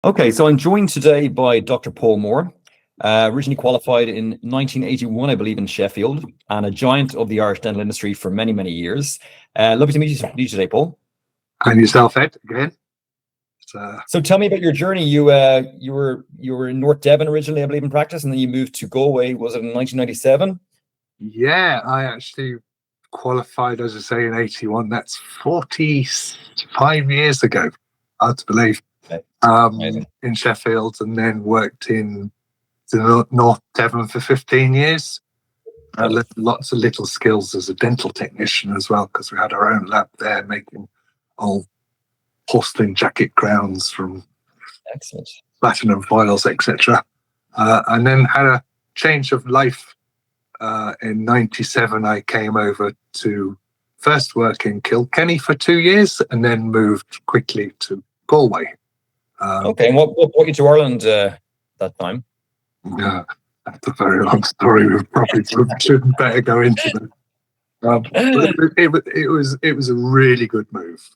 Okay, so I'm joined today by Dr. Paul Moore, originally qualified in 1981, I believe, in Sheffield, and a giant of the Irish dental industry for many, many years. Lovely to meet you today, Paul. And yourself, Ed, again. So tell me about your journey. You were in North Devon originally, I believe, in practice, and then you moved to Galway. Was it in 1997? Yeah, I actually qualified, as I say, in 81. That's 45 years ago, hard to believe, in Sheffield, and then worked in North Devon for 15 years. I learned lots of little skills as a dental technician as well, because we had our own lab there making old porcelain jacket crowns from platinum foils, etc. And then had a change of life. In 97, I came over to first work in Kilkenny for 2 years and then moved quickly to Galway. Okay, and what brought you to Ireland that time? Yeah, that's a very long story. We probably shouldn't better go into that. It was a really good move.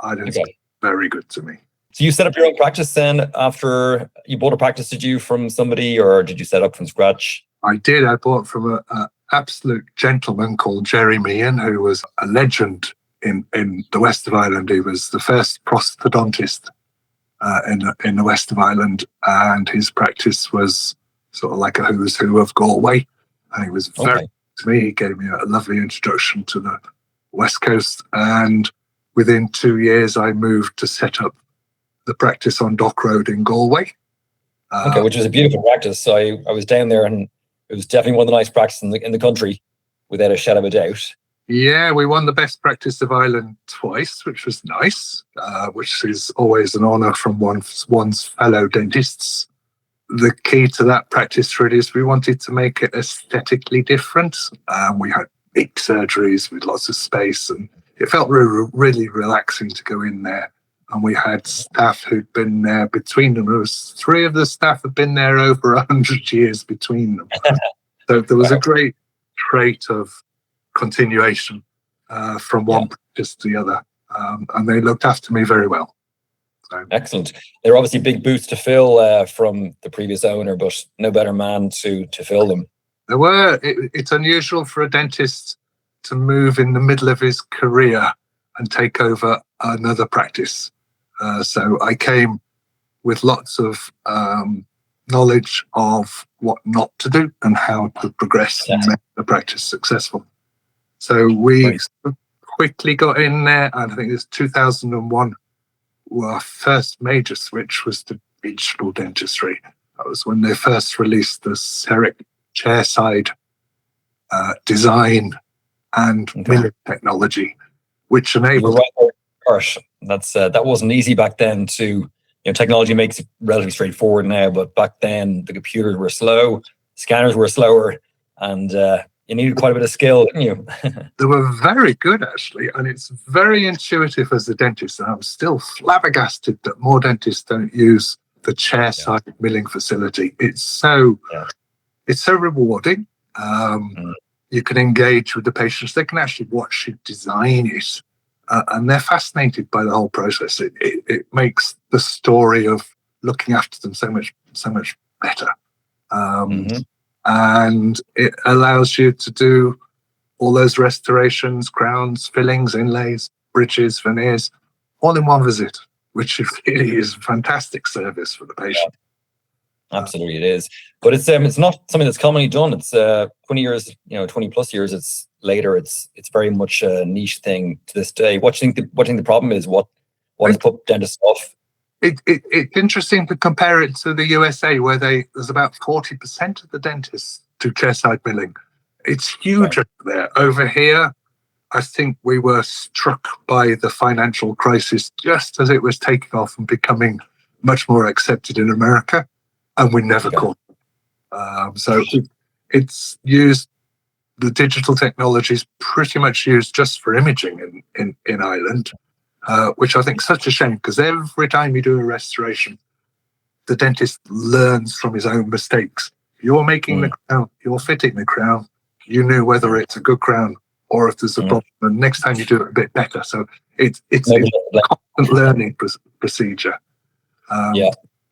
Ireland's very good to me. So you set up your own practice then after you bought a practice, did you, from somebody, or did you set up from scratch? I did. I bought from an absolute gentleman called Jerry Mian, who was a legend in the west of Ireland. He was the first prosthodontist in the west of Ireland, and his practice was sort of like a who's who of Galway. And he was very good to me. He gave me a lovely introduction to the West Coast, and within 2 years, I moved to set up the practice on Dock Road in Galway. Which was a beautiful practice. So I was down there, and it was definitely one of the nice practices in the country, without a shadow of a doubt. Yeah, we won the best practice of Ireland twice, which was nice, which is always an honour from one's fellow dentists. The key to that practice really is we wanted to make it aesthetically different. We had big surgeries with lots of space, and it felt really relaxing to go in there. And we had staff who'd been there between them. There was 3 of the staff had been there over 100 years between them. So there was a great trait of continuation from one practice to the other. And they looked after me very well. So. Excellent. There were obviously big boots to fill from the previous owner, but no better man to fill them. There were. It's unusual for a dentist to move in the middle of his career and take over another practice. So I came with lots of knowledge of what not to do and how to progress and make the practice successful. So we quickly got in there, and I think it was 2001. Our first major switch was to digital dentistry. That was when they first released the CEREC chairside design and milling technology, which enabled. That wasn't easy back then. Technology makes it relatively straightforward now, but back then the computers were slow, scanners were slower, and you needed quite a bit of skill, didn't you? They were very good, actually, and it's very intuitive as a dentist. And I'm still flabbergasted that more dentists don't use the chairside milling facility. It's so rewarding. You can engage with the patients. They can actually watch you design it. And they're fascinated by the whole process. It makes the story of looking after them so much better. And it allows you to do all those restorations, crowns, fillings, inlays, bridges, veneers, all in one visit, which really is a fantastic service for the patient. Absolutely, it is. But it's not something that's commonly done. It's 20 years, 20 plus years. It's later. It's very much a niche thing to this day. What do you think the problem is? What has put dentists off? It's interesting to compare it to the USA, where there's about 40% of the dentists do chairside milling. It's huge over there. Over here, I think we were struck by the financial crisis just as it was taking off and becoming much more accepted in America. And we never caught them. So it's used, the digital technology is pretty much used just for imaging in Ireland, which I think is such a shame, because every time you do a restoration, the dentist learns from his own mistakes. You're making the crown, you're fitting the crown, you knew whether it's a good crown or if there's a problem, and next time you do it a bit better. So it's a constant learning procedure.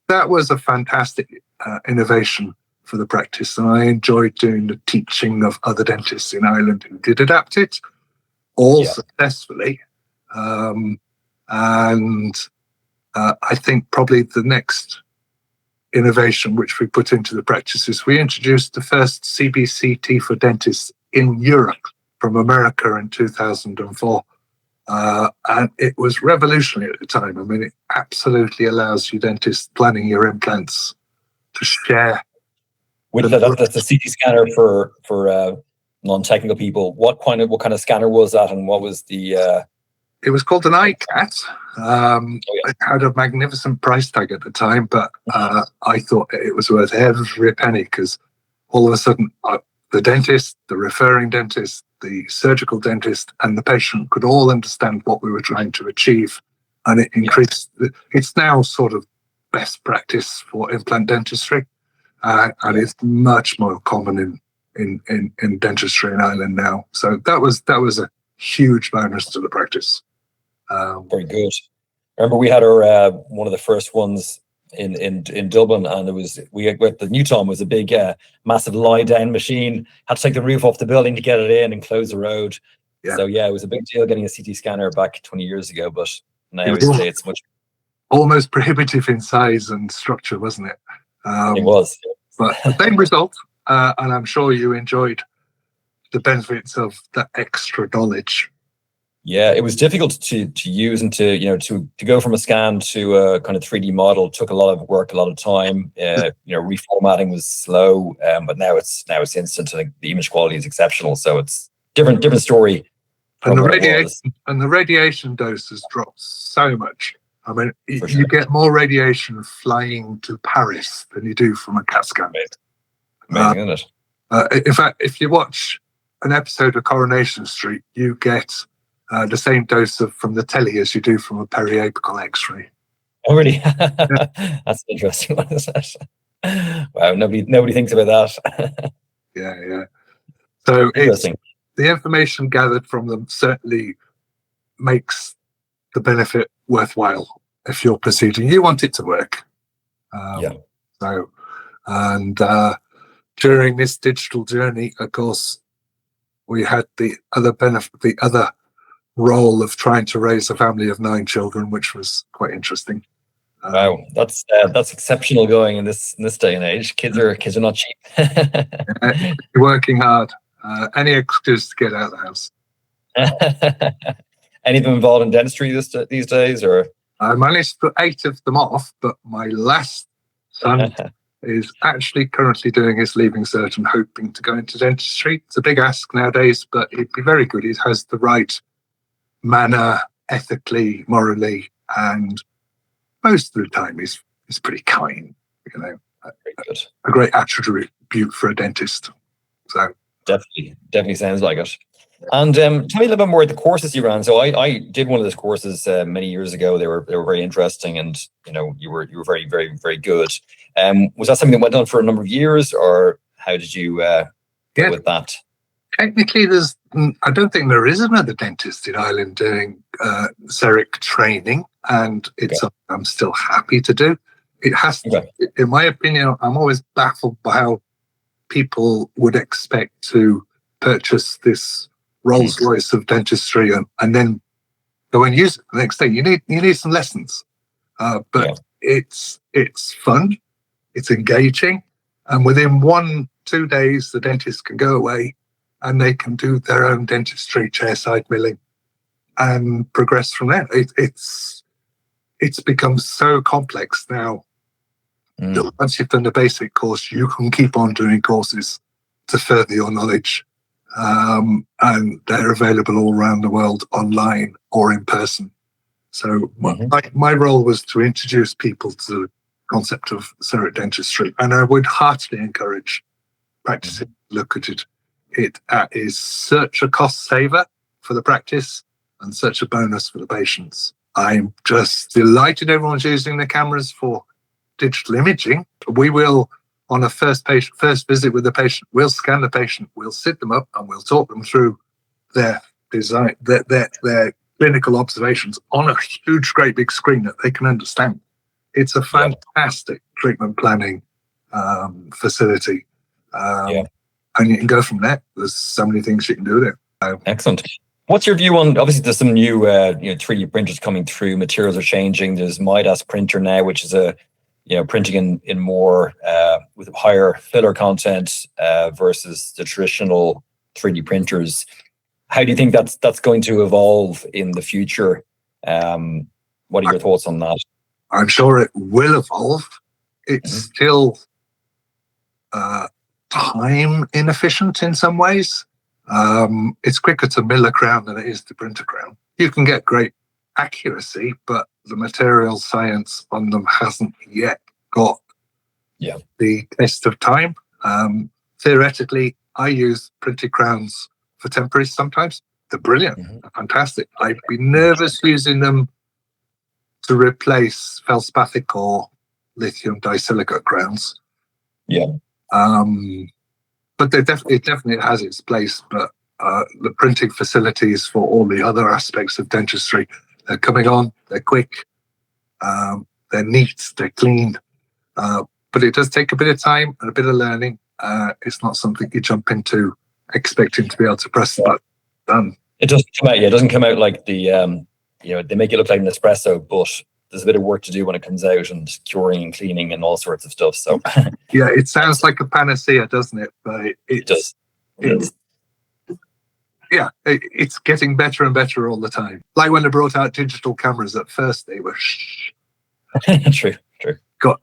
that was a fantastic innovation for the practice, and I enjoyed doing the teaching of other dentists in Ireland who did adapt it, all successfully. And I think probably the next innovation which we put into the practice is we introduced the first CBCT for dentists in Europe from America in 2004. And it was revolutionary at the time. I mean, it absolutely allows you dentists planning your implants to share. With that's a CT scanner for non-technical people. What kind of scanner was that, and what was the? It was called an iCat. It had a magnificent price tag at the time, but I thought it was worth every penny, because all of a sudden the dentist, the referring dentist, the surgical dentist, and the patient could all understand what we were trying to achieve, and it increased. It's now sort of best practice for implant dentistry, and it's much more common in dentistry in Ireland now. So that was a huge bonus to the practice. Very good. I remember we had our one of the first ones in Dublin, and the Newton was a big massive lie down machine. Had to take the roof off the building to get it in and close the road. So it was a big deal getting a CT scanner back 20 years ago, but now it's much almost prohibitive in size and structure, wasn't it? It was, but the same result, and I'm sure you enjoyed the benefits of that extra knowledge. Yeah, it was difficult to use, and to go from a scan to a kind of 3D model took a lot of work, a lot of time. Reformatting was slow, but now it's instant. I think the image quality is exceptional, so it's different story. And the radiation dose has dropped so much. I mean, you get more radiation flying to Paris than you do from a CAT scan. Amazing, isn't it? In fact, if you watch an episode of Coronation Street, you get the same dose from the telly as you do from a periapical X-ray. Oh, really? That's an interesting one, isn't it? Wow, nobody thinks about that. Yeah. So the information gathered from them certainly makes the benefit worthwhile if you're proceeding. You want it to work. So, and during this digital journey, of course, we had the other benefit, the other role of trying to raise a family of 9 children, which was quite interesting. Wow, that's exceptional going in this day and age. Kids are not cheap. You're working hard. Any excuse to get out of the house. Any of them involved in dentistry these days, or? I managed to put 8 of them off, but my last son is actually currently doing his leaving cert and hoping to go into dentistry. It's a big ask nowadays, but he'd be very good. He has the right manner, ethically, morally, and most of the time he's pretty kind. Very good. A great attribute for a dentist. So definitely sounds like it. And tell me a little bit more about the courses you ran. So I did one of those courses many years ago. They were very interesting, and you were very, very, very good. Was that something that went on for a number of years, or how did you go with that? Technically, I don't think there is another dentist in Ireland doing CEREC training, and it's something I'm still happy to do. It has to, in my opinion, I'm always baffled by how people would expect to purchase this Rolls Royce of dentistry and then go and use it the next day. You need some lessons, but it's fun, it's engaging, and within 1-2 days the dentist can go away and they can do their own dentistry, chairside milling, and progress from there. It's become so complex now. Once you've done the basic course, you can keep on doing courses to further your knowledge. And they're available all around the world, online or in person. So my role was to introduce people to the concept of CEREC dentistry, and I would heartily encourage practicing. Look at it. It is such a cost saver for the practice and such a bonus for the patients. I'm just delighted everyone's using the cameras for digital imaging. We will, on a first visit with the patient, we'll scan the patient, we'll sit them up, and we'll talk them through their design, their clinical observations on a huge, great big screen that they can understand. It's a fantastic treatment planning facility. And you can go from there. There's so many things you can do there. Excellent. What's your view on, obviously there's some new 3D printers coming through, materials are changing. There's Midas printer now, which is printing in more with higher filler content versus the traditional 3D printers. How do you think that's going to evolve in the future? What are your thoughts on that? I'm sure it will evolve. It's still time inefficient in some ways. It's quicker to mill a crown than it is to print a crown. You can get great accuracy, but the material science on them hasn't yet got the test of time. Theoretically, I use printed crowns for temporaries sometimes. They're brilliant, they're fantastic. I'd be nervous using them to replace feldspathic or lithium disilicate crowns. But it definitely has its place. But the printing facilities for all the other aspects of dentistry, they're coming on, they're quick, they're neat, they're clean. But it does take a bit of time and a bit of learning. It's not something you jump into expecting to be able to press the button. Done. It doesn't come out. Yeah, it doesn't come out like the they make it look like an espresso, but there's a bit of work to do when it comes out, and curing and cleaning and all sorts of stuff. So yeah, it sounds like a panacea, doesn't it? But it does. It's getting better and better all the time. Like when they brought out digital cameras, at first they were True.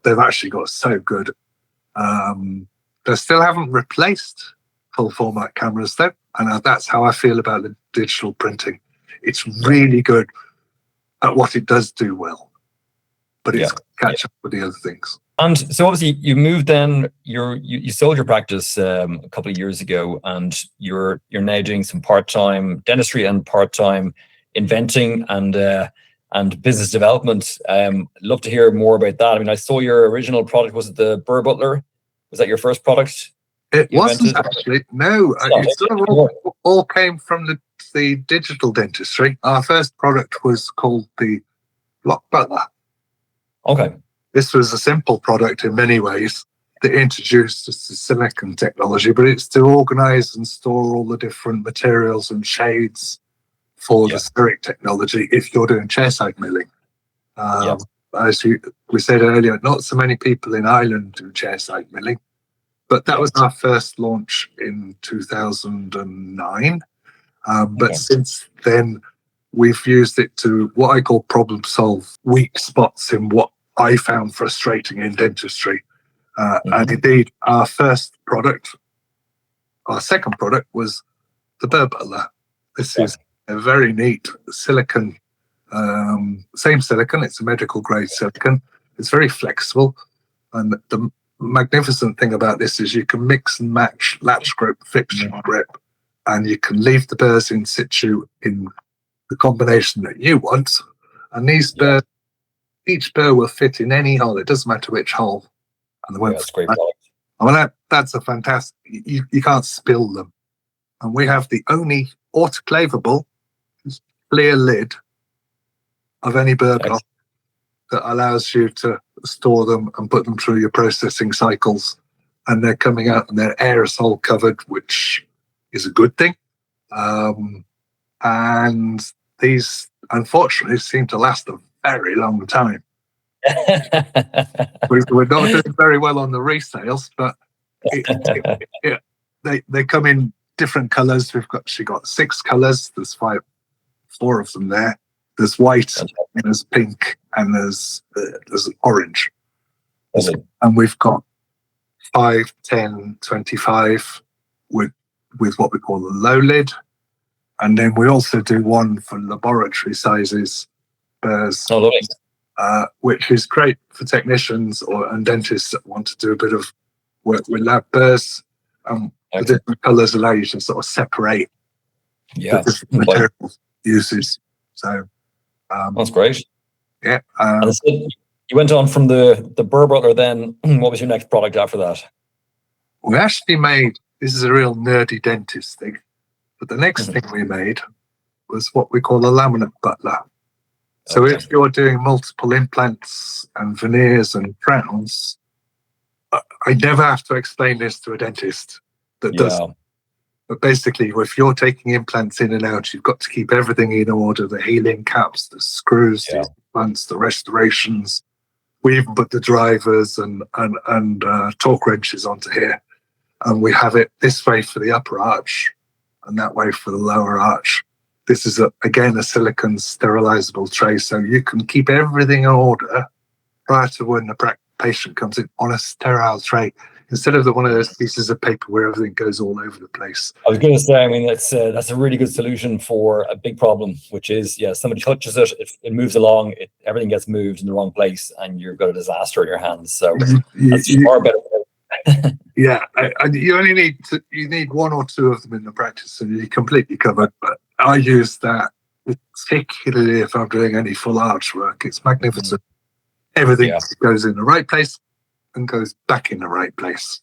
They've actually got so good. They still haven't replaced full format cameras though, and that's how I feel about the digital printing. It's really good at what it does do well, but it's catch up with the other things. And so obviously you moved then, you sold your practice a couple of years ago, and you're now doing some part-time dentistry and part-time inventing and business development. I'd love to hear more about that. I mean, I saw your original product. Was it the Burr Butler? Was that your first product? It wasn't actually. No, it sort of all came from the digital dentistry. Our first product was called the Block Butler. Okay. This was a simple product in many ways that introduced the silicon technology, but it's to organize and store all the different materials and shades for the spheric technology if you're doing chairside milling. As we said earlier, not so many people in Ireland do chairside milling, but that was our first launch in 2009. But since then, we've used it to what I call problem solve weak spots in what I found frustrating in dentistry. And indeed, our second product was the Burr Butler. This is a very neat silicon, same silicon, it's a medical grade silicon. It's very flexible. And the magnificent thing about this is you can mix and match latch grip, fixture grip, and you can leave the burrs in situ in the combination that you want. And these burrs, each burr will fit in any hole. It doesn't matter which hole. And that's great product. I mean, that's a fantastic, you can't spill them. And we have the only autoclavable clear lid of any burr block that allows you to store them and put them through your processing cycles. And they're coming out and they're aerosol covered, which is a good thing. And these, unfortunately, seem to last a very long time. We're not doing very well on the resales, but they come in different colours. We've got 6 colours. There's 4 of them there. There's white, there's pink, and there's orange. And we've got 5, 10, 25 with what we call the low lid. And then we also do one for laboratory sizes burrs, which is great for technicians and dentists that want to do a bit of work with lab burrs. The different colours allow you to sort of separate the different material uses. So that's great. Yeah. And so you went on from the Burr Butler then. What was your next product after that? We actually made, this is a real nerdy dentist thing, but the next thing we made was what we call a laminate butler. So Okay. if you're doing multiple implants and veneers and crowns, I never have to explain this to a dentist that does. Yeah. But basically, if you're taking implants in and out, you've got to keep everything in order: the healing caps, the screws, Yeah. the implants, the restorations. We even put the drivers and torque wrenches onto here, and we have it this way for the upper arch and that way for the lower arch. This is again a silicone sterilizable tray, so you can keep everything in order prior to when the patient comes in on a sterile tray, instead of one of those pieces of paper where everything goes all over the place. I was going to say, I mean, that's a really good solution for a big problem, which is, somebody touches it, it moves along, everything gets moved in the wrong place, and you've got a disaster in your hands. So that's far better. Yeah, and you only need one or two of them in the practice, and you're completely covered. But I use that particularly if I'm doing any full arch work. It's magnificent. Everything goes in the right place and goes back in the right place.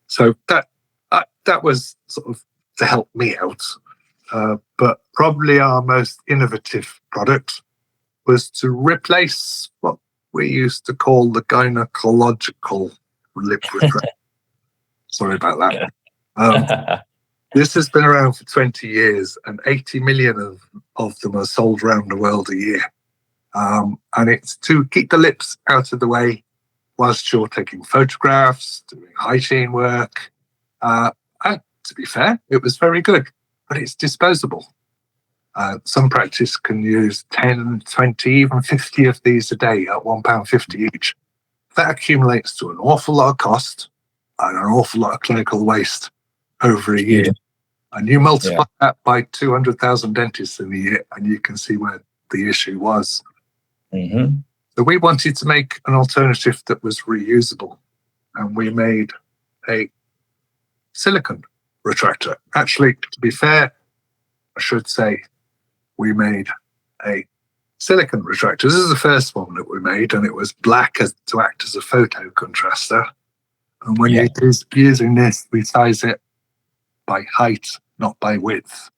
So that was sort of to help me out. But probably our most innovative product was to replace what we used to call the gynecological lip retractor. Sorry about that. This has been around for 20 years, and 80 million of them are sold around the world a year. And it's to keep the lips out of the way whilst you're taking photographs, doing hygiene work. And to be fair, it was very good, but it's disposable. Some practice can use 10, 20, even 50 of these a day at £1.50 each. That accumulates to an awful lot of cost and an awful lot of clinical waste over a year. And you multiply that by 200,000 dentists in a year, and you can see where the issue was. Mm-hmm. So we wanted to make an alternative that was reusable, and we made a silicone retractor. Actually, to be fair, I should say we made a silicone retractor. This is the first one that we made, and it was black to act as a photo contraster. And when you're using this, we size it by height, not by width.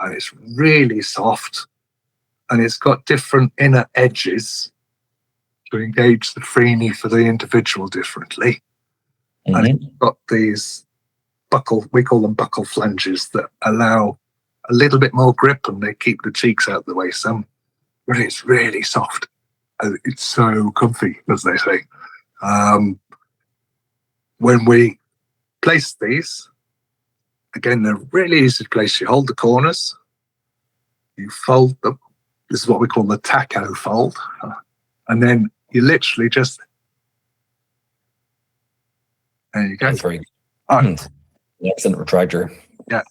And it's really soft, and it's got different inner edges to engage the freeney for the individual differently. Mm-hmm. And it's got these we call them buckle flanges, that allow a little bit more grip, and they keep the cheeks out of the way some. But it's really soft. It's so comfy, as they say. When we place these, again, they're really easy to place. You hold the corners, you fold them. This is what we call the taco fold. And then you literally just, there you go. That's very good. Excellent retractor. Yeah.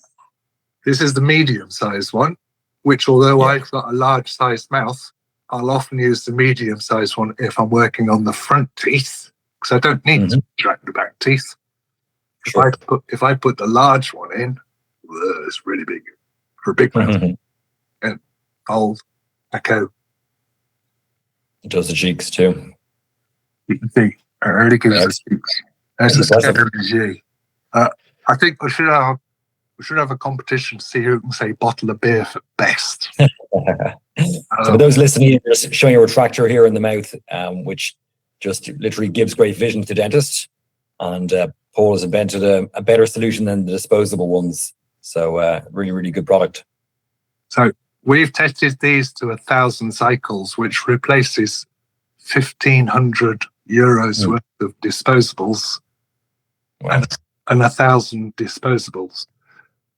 This is the medium-sized one, which, although I've got a large-sized mouth, I'll often use the medium-sized one if I'm working on the front teeth, because I don't need to retract the back teeth. Sure. If I put the large one in, it's really big for a big mouth. And old echo. It does the cheeks too. You can see it really gives the cheeks. There's a strategy. I think we should have a competition to see who can say bottle of beer for best. So for those listening, we're just showing a retractor here in the mouth, which just literally gives great vision to dentists. And Paul has invented a better solution than the disposable ones. So really, really good product. So we've tested these to 1,000 cycles, which replaces 1,500 euros worth of disposables. Wow. And 1,000 disposables.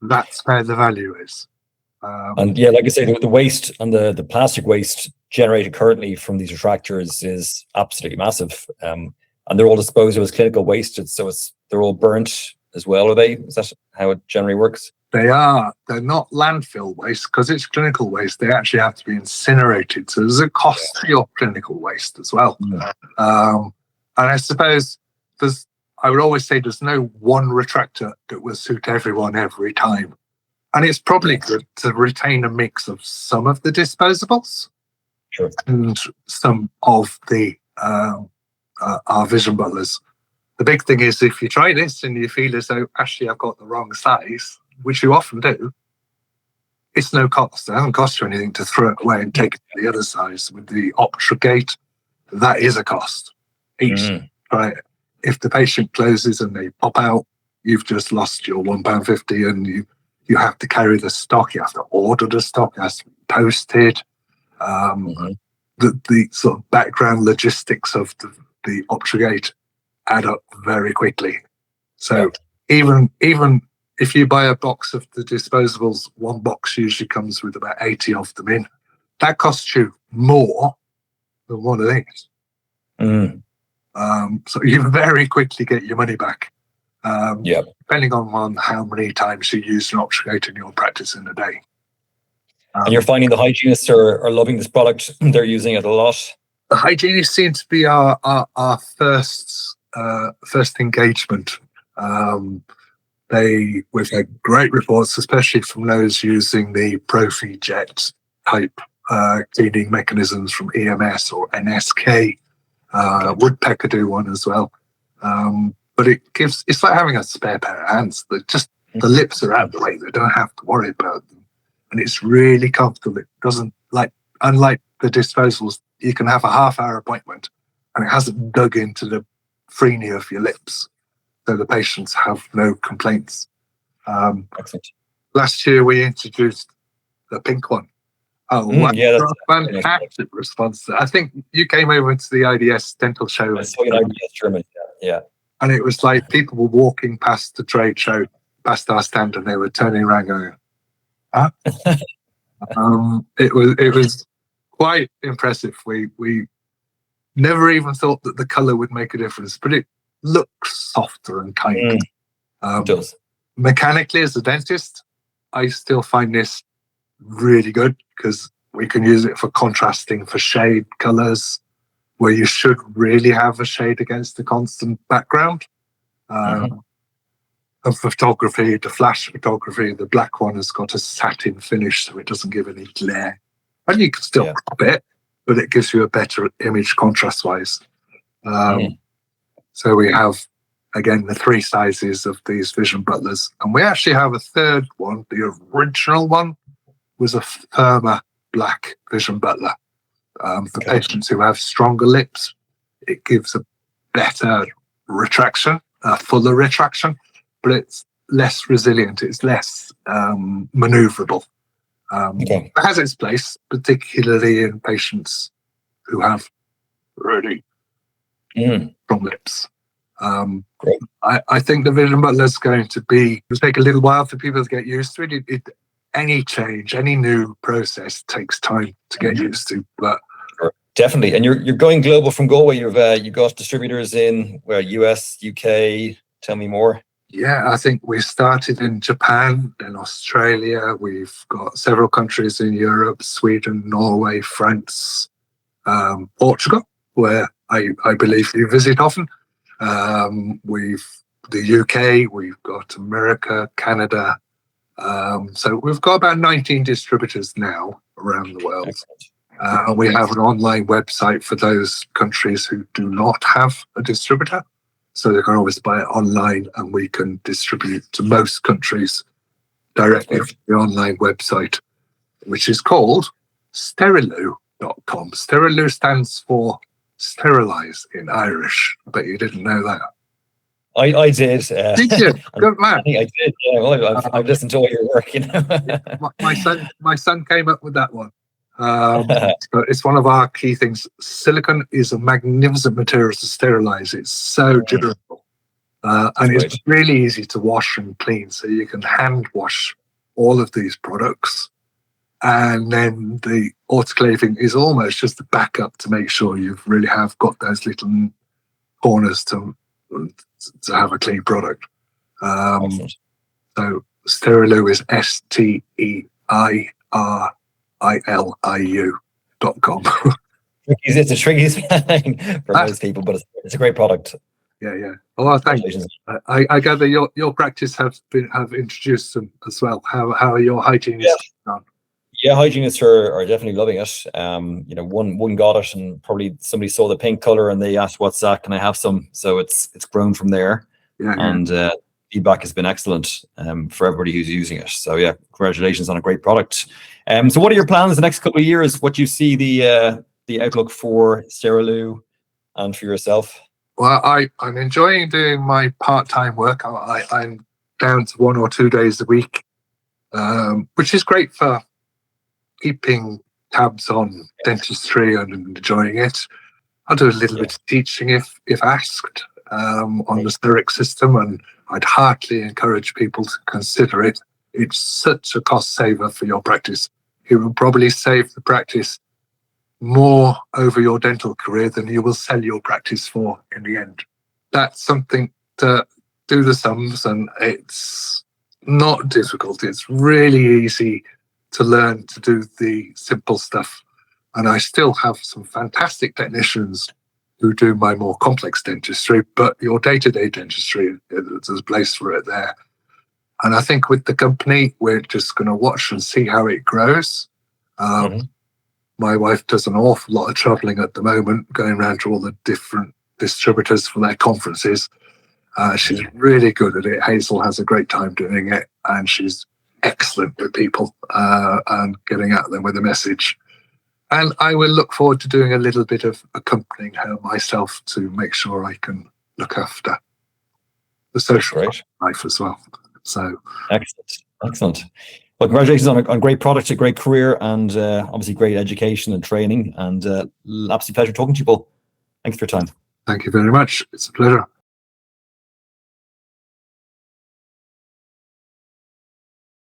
That's where the value is. And like I say, the waste and the plastic waste generated currently from these retractors is absolutely massive. And they're all disposed of as clinical waste. So they're all burnt as well, are they? Is that how it generally works? They are. They're not landfill waste because it's clinical waste. They actually have to be incinerated. So there's a cost to your clinical waste as well. And I suppose I would always say there's no one retractor that will suit everyone every time. And it's probably good to retain a mix of some of the disposables and some of the our vision butlers. The big thing is, if you try this and you feel as though, actually, I've got the wrong size, which you often do, it's no cost. It doesn't cost you anything to throw it away and take it to the other side. With the Optrogate, that is a cost. Each right. If the patient closes and they pop out, you've just lost your £1.50, and you have to carry the stock. You have to order the stock. It has to be posted. The sort of background logistics of the Optrogate add up very quickly. So even if you buy a box of the disposables, one box usually comes with about 80 of them in. That costs you more than one of these. So you very quickly get your money back. Depending on how many times you use an Optrogate in your practice in a day. And you're finding the hygienists are loving this product. They're using it a lot. The hygienists seem to be our first engagement. We've had great reports, especially from those using the ProfiJet type cleaning mechanisms from EMS or NSK. Woodpecker do one as well. But it's like having a spare pair of hands. The lips are out of the way. They don't have to worry about them. And it's really comfortable. It doesn't, unlike the disposables, you can have a half-hour appointment and it hasn't dug into the freeney of your lips. So the patients have no complaints. Last year we introduced the pink one. That's a fantastic response. I think you came over to the IDS dental show. I saw you at IDS Germany, yeah. And it was like people were walking past the trade show, past our stand, and they were turning around going, huh? It was quite impressive. We never even thought that the colour would make a difference, but it looks softer and kind. It does. Mechanically, as a dentist, I still find this really good because we can use it for contrasting for shade colours where you should really have a shade against the constant background. And photography, the flash photography, the black one has got a satin finish so it doesn't give any glare. And you can still crop it, but it gives you a better image contrast-wise. So we have, again, the 3 sizes of these Vision Butlers. And we actually have a third one. The original one was a firmer black Vision Butler. For patients who have stronger lips, it gives a better retraction, a fuller retraction, but it's less resilient. It's less maneuverable. It has its place, particularly in patients who have really strong lips. I think the Vision Butler is going to take a little while for people to get used to it. Any change, any new process takes time to get used to, but definitely. And you're going global from Galway. You've got distributors in US, UK. Tell me more. Yeah, I think we started in Japan, then Australia. We've got several countries in Europe: Sweden, Norway, France, Portugal, where I believe you visit often. We've the UK. We've got America, Canada. So we've got about 19 distributors now around the world. And we have an online website for those countries who do not have a distributor. So they can always buy it online and we can distribute to most countries directly from the online website, which is called Steriloo.com. Steriloo stands for sterilise in Irish. I bet you didn't know that. I did. Did you? Good man. I think I did. Yeah, well, I've listened to all your work. My son came up with that one. But it's one of our key things. Silicone is a magnificent material to sterilize. It's so durable, and it's really easy to wash and clean. So you can hand wash all of these products, and then the autoclaving is almost just a backup to make sure you really have got those little corners to have a clean product. So Steriloo is STEIRILIU.com. It's a tricky spelling for most people, but it's a great product. Yeah. Well, thank you. I gather your practice have introduced them as well. How are your hygienists done? Yeah, hygienists are definitely loving it. One got it, and probably somebody saw the pink color, and they asked, "What's that? Can I have some?" So it's grown from there. And feedback has been excellent for everybody who's using it. So yeah, congratulations on a great product. So what are your plans the next couple of years? What do you see the outlook for Sterilu and for yourself? Well, I'm enjoying doing my part-time work. I'm down to 1 or 2 days a week, which is great for keeping tabs on dentistry and enjoying it. I'll do a little bit of teaching if asked on the Steric system, and I'd heartily encourage people to consider it. It's such a cost saver for your practice. It will probably save the practice more over your dental career than you will sell your practice for in the end. That's something to do the sums, and it's not difficult. It's really easy to learn to do the simple stuff. And I still have some fantastic technicians who do my more complex dentistry, but your day-to-day dentistry, there's a place for it there. And I think with the company, we're just going to watch and see how it grows. My wife does an awful lot of traveling at the moment, going around to all the different distributors for their conferences. She's really good at it. Hazel has a great time doing it, and she's excellent with people and getting at them with a message. And I will look forward to doing a little bit of accompanying her myself to make sure I can look after the social life as well. So excellent. Well, congratulations on a great product, a great career, and obviously great education and training. And absolute pleasure talking to you, Paul. Thanks for your time. Thank you very much. It's a pleasure.